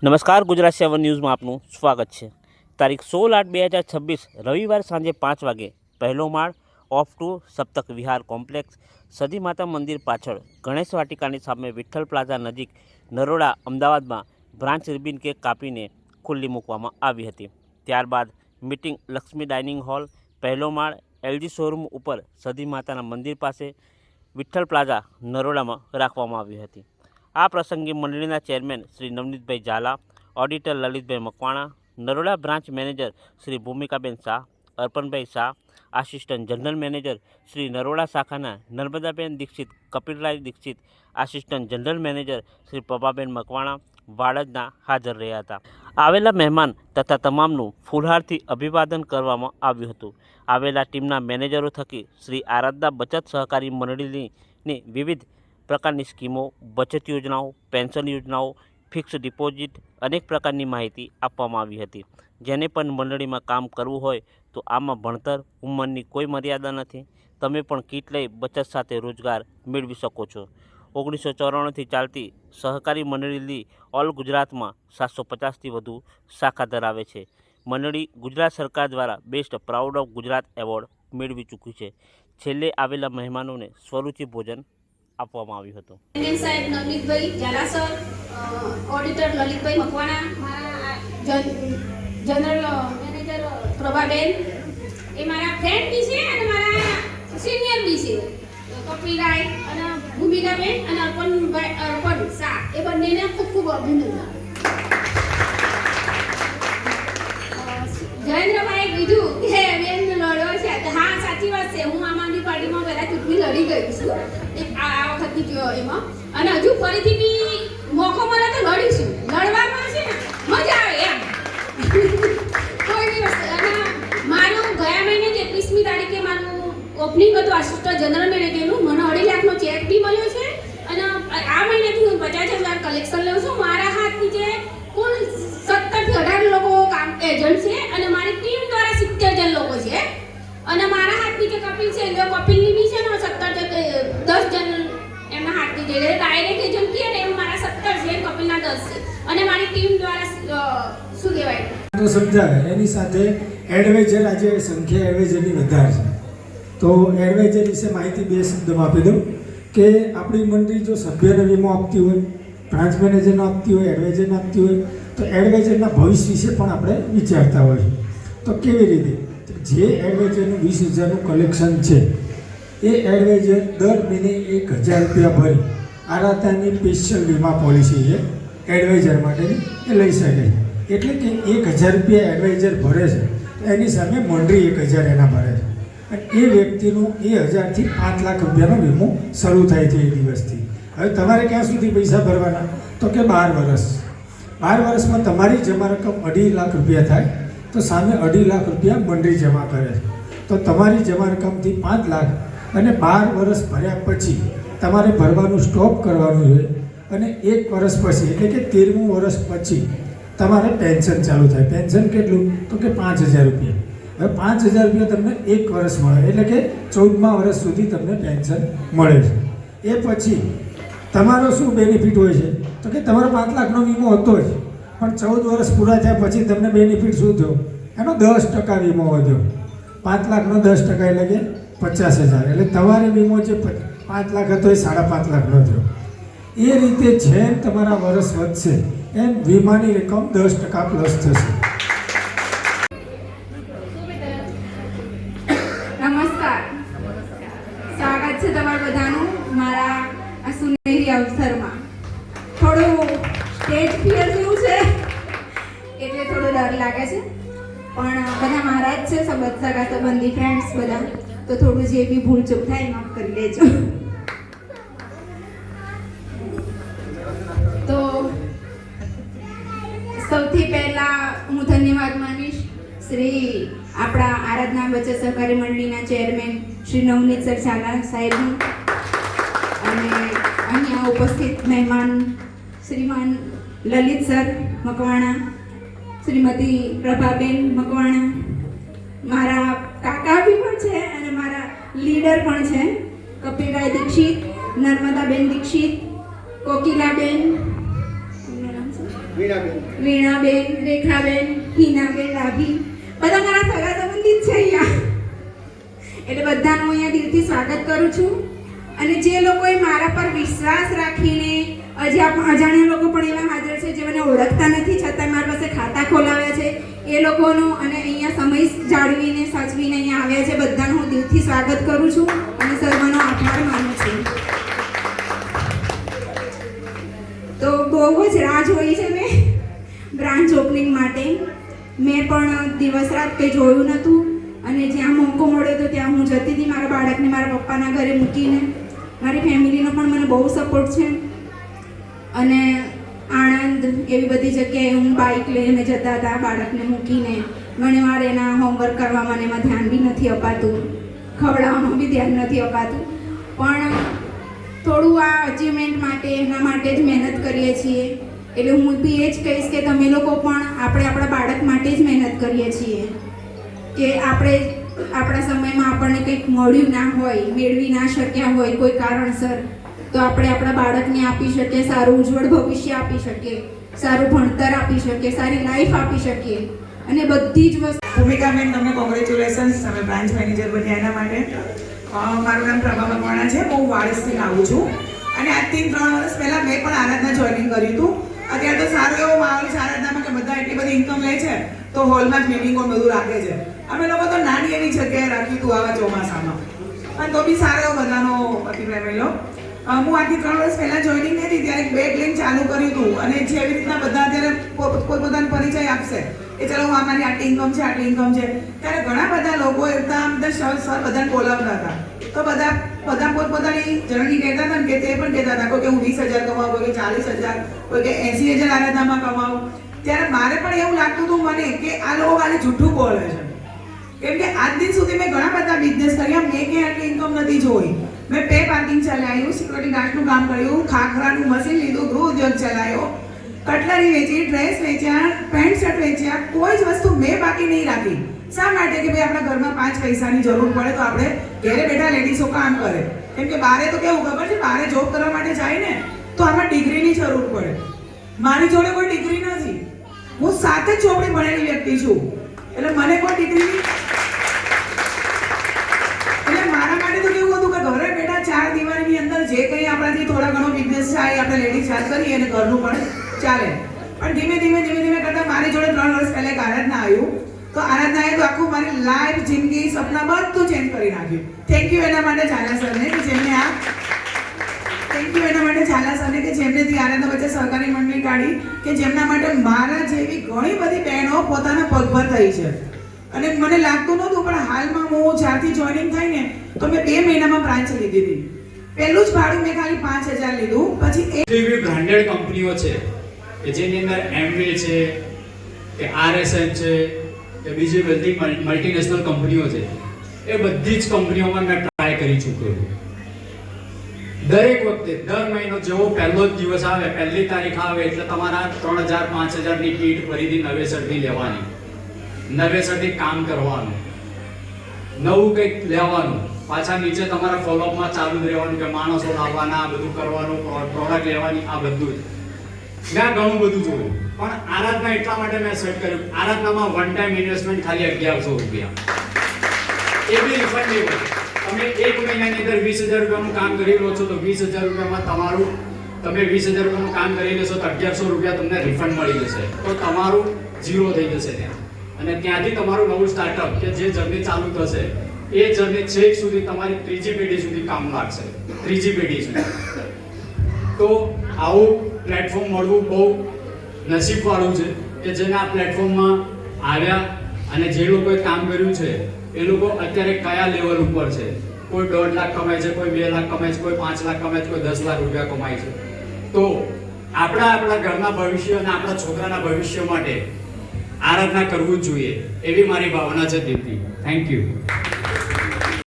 નમસ્કાર, ગુજરાત 7 ન્યૂઝમાં આપનું સ્વાગત છે। તારીખ 16/8/2026 રવિવાર સાંજે 5 વાગે પહેલો માળ ઓફ ટુ સપ્તક વિહાર કોમ્પ્લેક્સ સદી માતા મંદિર પાછળ ગણેશ વાટિકાની સામે વિઠ્ઠલ પ્લાઝા નજીક નરોડા અમદાવાદમાં બ્રાન્ચ રિબિન કેક કાપીને ખુલ્લી મૂકવામાં આવી હતી। ત્યારબાદ મીટિંગ લક્ષ્મી ડાઇનિંગ હોલ પહેલો માળ LG શોરૂમ ઉપર સદી માતાના મંદિર પાસે વિઠ્ઠલ પ્લાઝા નરોડામાં રાખવામાં આવી હતી। આ પ્રસંગે મંડળીના chairman Shri Navnitbhai Zala, auditor Lalitbhai Makwana, Naroda branch manager Shri Bhumikaben Shah, Arpanbhai Shah, assistant general manager Shri Naroda શાખાના Narmadaben Dixit, Kapilrai Dixit, assistant general manager Shri Prabhaben Makwana વાડજના હાજર રહ્યા હતા। આવેલા મહેમાન તથા તમામનું ફૂલહારથી અભિવાદન કરવામાં આવ્યું હતું। આવેલા ટીમના મેનેજરો થકી શ્રી આરાધના બચત સહકારી મંડળીની વિવિધ પ્રકારની સ્કીમો, બચત યોજનાઓ, પેન્શન યોજનાઓ, ફિક્સ ડિપોઝિટ અનેક પ્રકારની માહિતી આપવામાં આવી હતી। જેને પણ મંડળીમાં કામ કરવું હોય તો આમાં ભણતર, ઉંમરની કોઈ મર્યાદા નથી। તમે પણ કીટ લઈ બચત સાથે રોજગાર મેળવી શકો છો। 1994થી ચાલતી સહકારી મંડળી ઓલ ગુજરાતમાં 750થી વધુ શાખા ધરાવે છે। મંડળી ગુજરાત સરકાર દ્વારા best proud of Gujarat award મેળવી ચૂકી છે। છેલ્લે આવેલા મહેમાનોને સ્વરૂચિ ભોજન આપવામાં આવ્યું હતું। સાહેબ નવનીતભાઈ ઝાલા સર, ઓડિટર લલિતભાઈ મકવાણા, મારા જનરલ મેનેજર પ્રભાબેન, એ મારા ફ્રેન્ડ બી છે અને મારા સિનિયર બી છે, કપિલરાય અને ભૂમિકાબેન અને અર્પણ શાહ, એ બંનેને ખૂબ ખૂબ અભિનંદન। જયેન્દ્રભાઈ કીધું કે બેન લડ્યો છે, હા સાચી વાત છે, હું આમ આદમી પાર્ટીમાં પહેલા ચૂંટણી લડી ગઈ છું આ વખતની એમાં, અને હજુ ફરીથી બી મોકો મળે તો લડીશું। લડવામાં છે ને મજા આવે એમ કોઈ દિવસ। અને મારું ગયા મહિને જ 21મી તારીખે મારું ઓપનિંગ હતું આસિસ્ટન્ટ જનરલ મેનેજરનું, મને 2.5 લાખનો ચેક બી મળ્યો છે અને આ મહિનેથી હું 50,000 કલેક્શન લઉં છું। મારા હાથ નીચે કુલ 17 થી 18 લોકો કામ એજન્ટ છે અને મારી ટીમ દ્વારા 70 જણ લોકો છે અને મારા હાથ નીચે કપિલ છે, જો કપિલની બી છે ને 10 જણ એમના હાથ નીચે ડાયરેક્ટ એજન્ટ કહે ને એમ મારા 17 છે, કપિલના 10 છે અને મારી ટીમ દ્વારા શું કહેવાય તો સમજાવે એની સાથે એડવેન્ચર, આજે સંખ્યા એડવેન્ચરની વધારે છે તો એડવેન્ચર વિશે માહિતી 2 શબ્દમાં આપી દઉં કે આપણી મંડળી જો સભ્યને વીમો આપતી હોય, બ્રાન્ચ મેનેજરને આપતી હોય, એડવેન્ચરને આપતી હોય તો એડવેન્ચરના ભવિષ્ય વિશે પણ આપણે વિચારતા હોઈએ। તો કેવી રીતે? જે એડવેન્ચરનું 20,000નું કલેક્શન છે એ એડવેન્ચર દર મહિને 1,000 રૂપિયા ભરી આરાધનાની સ્પેશિયલ વીમા પોલિસી છે એડવેન્ચર માટેની, એ લઈ શકે છે। એટલે કે 1,000 રૂપિયા એડવેન્ચર ભરે છે તો એની સામે મંડળી 1,000 એના ભરે છે અને એ વ્યક્તિનું એ 1,000થી 5 લાખ રૂપિયાનો વીમો શરૂ થાય છે એ દિવસથી। હવે તમારે ક્યાં સુધી પૈસા ભરવાના? તો કે 12 વર્ષ। 12 વર્ષમાં તમારી જમા રકમ 2.5 લાખ રૂપિયા થાય તો સામે 2.5 લાખ રૂપિયા મંડળી જમા કરે છે। તો તમારી જમા રકમથી 5 લાખ અને 12 વર્ષ ભર્યા પછી તમારે ભરવાનું સ્ટોપ કરવાનું છે અને 1 વર્ષ પછી એટલે કે 13મું વર્ષ પછી તમારે પેન્શન ચાલુ થાય। પેન્શન કેટલું? તો કે 5,000 રૂપિયા। હવે 5,000 રૂપિયા તમને 1 વર્ષ મળે એટલે કે 14મા વર્ષ સુધી તમને પેન્શન મળે છે। એ પછી તમારો શું બેનિફિટ હોય છે? તો કે તમારો 5 લાખનો વીમો હતો જ પણ 14 વર્ષ પૂરા થયા પછી તમને બેનિફિટ શું થયો? એનો 10% વીમો વધ્યો। 5 લાખનો 10% એટલે કે 50,000, એટલે તમારે વીમો જે 5 લાખ હતો એ 5.5 લાખનો થયો। એ રીતે જેમ તમારા વર્ષ વધશે એમ વીમાની રકમ 10% પ્લસ થશે। નમસ્કાર, સ્વાગત છે તમારા બધાનું મારા આ સુનેરી અવસરમાં। થોડું સ્ટેજ ફિયર જેવું છે એટલે થોડો ડર લાગે છે પણ બધા મહારાજ છે, સગા સંબંધી ફ્રેન્ડ્સ બધા, તો થોડું જે બી ભૂલ ચૂક થાય માફ કરી લેજો। તો સૌથી પહેલા હું ધન્યવાદ માનીશ શ્રી આપણા આરાધના બચત સહકારી મંડળીના ચેરમેન શ્રી નવનીત સર ઝાલા સાહેબનું અને અહીંયા ઉપસ્થિત મહેમાન શ્રીમાન લલિત સર મકવાણા, શ્રીમતી પ્રભાબેન મકવાણા, મારા કાકા બી પણ છે અને મારા લીડર પણ છે, કપિલરાય દીક્ષિત, નર્મદાબેન દીક્ષિત, કોકિલાબેન, વીણાબેન, રેખાબેન, હિનાબેન, ડાભી બધા મારા સગા સંબંધી જ છે અહીંયા. એટલે બધાનું અહીંયા દિલથી સ્વાગત કરું છું. અને જે લોકોએ મારા પર વિશ્વાસ રાખીને અજાણ્યા લોકો પણ એવા હાજર છે જે મને ઓળખતા નથી છતાં મારા પાસે ખાતા ખોલાવ્યા છે એ લોકોનો અને અહીંયા સમય જાળવીને સાચવીને અહીંયા આવ્યા છે બધાનું હું દિલથી સ્વાગત કરું છું અને સર્વનો આભાર માનું છું. તો બહુ જ રાહ જોઈ છે મેં બ્રાન્ચ ઓપનિંગ માટે. મેં પણ દિવસ રાત કંઈ જોયું નહોતું અને જ્યાં મોકો મળ્યો તો ત્યાં હું જતી હતી મારા બાળકને મારા પપ્પાના ઘરે મૂકીને. મારી ફેમિલીનો પણ મને બહુ સપોર્ટ છે અને આણંદ એવી બધી જગ્યાએ હું બાઇક લઈને જતા હતા બાળકને મૂકીને. ઘણીવાર એના હોમવર્ક કરવામાં અને એમાં ધ્યાન બી નથી અપાતું, ખવડાવવામાં બી ધ્યાન નથી અપાતું. પણ થોડું આ અચીવમેન્ટ માટે એના માટે જ મહેનત કરીએ છીએ. એટલે હું બી એ જ કહીશ કે તમે લોકો પણ આપણે આપણા બાળક માટે જ મહેનત કરીએ છીએ કે આપણે આપણા સમયમાં આપણને કંઈક મળ્યું ના હોય, મેળવી ના શક્યા હોય કોઈ કારણસર, તો આપણે આપણા બાળકને આપી શકીએ સારું ઉજ્જવળ ભવિષ્ય આપી શકીએ, સારું ભણતર આપી શકીએ, સારી લાઈફ આપી શકીએ. અને બધી જ વસ્તુ ભૂમિકાબેન, તમને કોંગ્રેચ્યુલેશન્સ, તમે બ્રાન્ચ મેનેજર બન્યા એના માટે. મારું નામ પ્રભા મકવાણા છે, હું વાડસથી આવું છું અને આજથી 3 વર્ષ પહેલાં મેં પણ આરાધના જોઈનિંગ કર્યું હતું. અત્યારે તો સારો એવો માહોલ છે આરાધનામાં કે બધા એટલી બધી ઇન્કમ લે છે તો હોલમાં જ મિટિંગો બધું રાખે છે. અમે લોકો તો નાની એવી જગ્યાએ રાખ્યું હતું આવા ચોમાસામાં અને તો બી સારો એવો બધાનો અભિપ્રાય મળ્યો. હું આજથી 3 વર્ષ પહેલાં જોઈનિંગ હતી ત્યારે બેગ લઈને ચાલુ કર્યું હતું અને જેવી રીતના બધા અત્યારે પોતપોતાનો પરિચય આપશે કે ચલો હું અમારી આટલી ઇન્કમ છે આટલી ઇન્કમ છે, ત્યારે ઘણા બધા લોકો એકદમ સર બધાને બોલાવતા હતા. તો બધા પોતપોતાની જર્ની કહેતા હતા ને કે તે પણ કહેતા હતા કે હું 20,000 કમાવું, કોઈ કે 40,000, કોઈ કે 80,000 આરાધનામાં કમાવું. ત્યારે મારે પણ એવું લાગતું હતું મને કે આ લોકો ખાલી જૂઠું બોલે છે. કેમ કે આજ દિન સુધી મેં ઘણા બધા બિઝનેસ કર્યા, મેં કે આટલી ઇન્કમ નથી જોઈ. મેં પે પાર્કિંગ ચલાવ્યું, સિક્યુરિટી ગાર્ડનું કામ કર્યું, ખાખરાનું મશીન લીધું, ગૃહ ઉદ્યોગ ચલાવ્યો, કટલરી વેચી, ડ્રેસ વેચ્યા, પેન્ટ શર્ટ વેચ્યા, કોઈ જ વસ્તુ મેં બાકી નહીં રાખી. શા માટે કે ભાઈ આપણા ઘરમાં 5 પૈસાની જરૂર પડે તો આપણે ઘરે બેઠા લેડીઝો કામ કરે. કેમ કે બારે તો કેવું ખબર છે, બારે જોબ કરવા માટે જાય ને તો આમાં ડિગ્રીની જરૂર પડે. મારી જોડે કોઈ ડિગ્રી નથી, હું 7 જ ચોપડી ભણેલી વ્યક્તિ છું, એટલે મને કોઈ ડિગ્રી એટલે મારા માટે તો કેવું હતું કે ઘરે બેઠા 4 દિવાળીની અંદર જે કંઈ આપણાથી થોડા ઘણો બિઝનેસ થાય આપણે લેડીઝ ચાર્જ કરીએ અને ઘરનું પણ ચાલે. પણ ધીમે ધીમે કરતાં મારી જોડે 3 વર્ષ પહેલાં એક આરાધના આવ્યું તો આરાધનાએ તો આખું મારી લાઈફ, જિંદગી, સપના બધું ચેન્જ કરી નાખ્યું. થેન્ક યુ એના માટે ઝાલા સરને કે જેમને જેમનેથી આરાધના વચ્ચે સહકારી મંડળી કાઢી કે જેમના માટે મારા જેવી ઘણી બધી બહેનો પોતાના પગભર થઈ છે. અને મને લાગતું નહોતું પણ હાલમાં હું જ્યારથી જોઈનિંગ થઈ ને તો મેં 2 મહિનામાં બ્રાન્ચ લીધી હતી. પહેલું જ ભાડું મેં ખાલી 5,000 લીધું. પછી એવી બ્રાન્ડેડ કંપનીઓ છે કે જેની અંદર એમવે છે કે આરએસએન છે કે બીજી બધી મલ્ટીનેશનલ કંપનીઓ છે, એ બધી જ કંપનીઓમાં મેં ટ્રાય કરી ચૂક્યો છું. દરેક વખતે દર મહિનો જેવો પહેલો જ દિવસ આવે, પહેલી તારીખ આવે એટલે તમારા 3,000-5,000 ની કીટ ફરીથી નવેસરથી લેવાની, નવેસરથી કામ કરવાનું, નવું કંઈક લેવાનું, પાછા નીચે તમારા ફોલોઅપમાં ચાલુ જ રહેવાનું કે માણસો લાવવાના, આ બધું કરવાનું, પ્રોડક્ટ લેવાની, આ બધું જ. મેં ઘણું બધું જોયું પણ આરાધના એટલા માટે મેં સેટ કર્યું. આરાધનામાં વન ટાઈમ ઇન્વેસ્ટમેન્ટ ખાલી 1,100 રૂપિયા, એ બી રિફંડેબલ. તમે 1 મહિનાની અંદર 20,000 રૂપિયાનું કામ કરી લો છો તો 20,000 રૂપિયામાં તમે 20,000 રૂપિયાનું કામ કરી લેશો તો 1,100 રૂપિયા તમને રિફંડ મળી જશે. તો તમારું ઝીરો થઈ જશે ત્યાં, અને ત્યાંથી તમારું નવું સ્ટાર્ટઅપ કે જે જર્ની ચાલુ થશે એ જર્ની છેક સુધી તમારી 3જી પેઢી સુધી કામ લાગશે, 3જી પેઢી સુધી. તો આવું પ્લેટફોર્મ મળવું બહુ નસીબવાળું છે કે જેને આ પ્લેટફોર્મમાં આવ્યા અને જે લોકોએ કામ કર્યું છે એ લોકો અત્યારે કયા લેવલ ઉપર છે. કોઈ 1.5 લાખ કમાય છે, કોઈ 2 લાખ કમાય છે, કોઈ 5 લાખ કમાય છે, કોઈ 10 લાખ રૂપિયા કમાય છે. તો આપણા ઘરના ભવિષ્ય અને આપણા છોકરાના ભવિષ્ય માટે આરાધના કરવું જ જોઈએ એવી મારી ભાવના છે દિલથી. Thank you.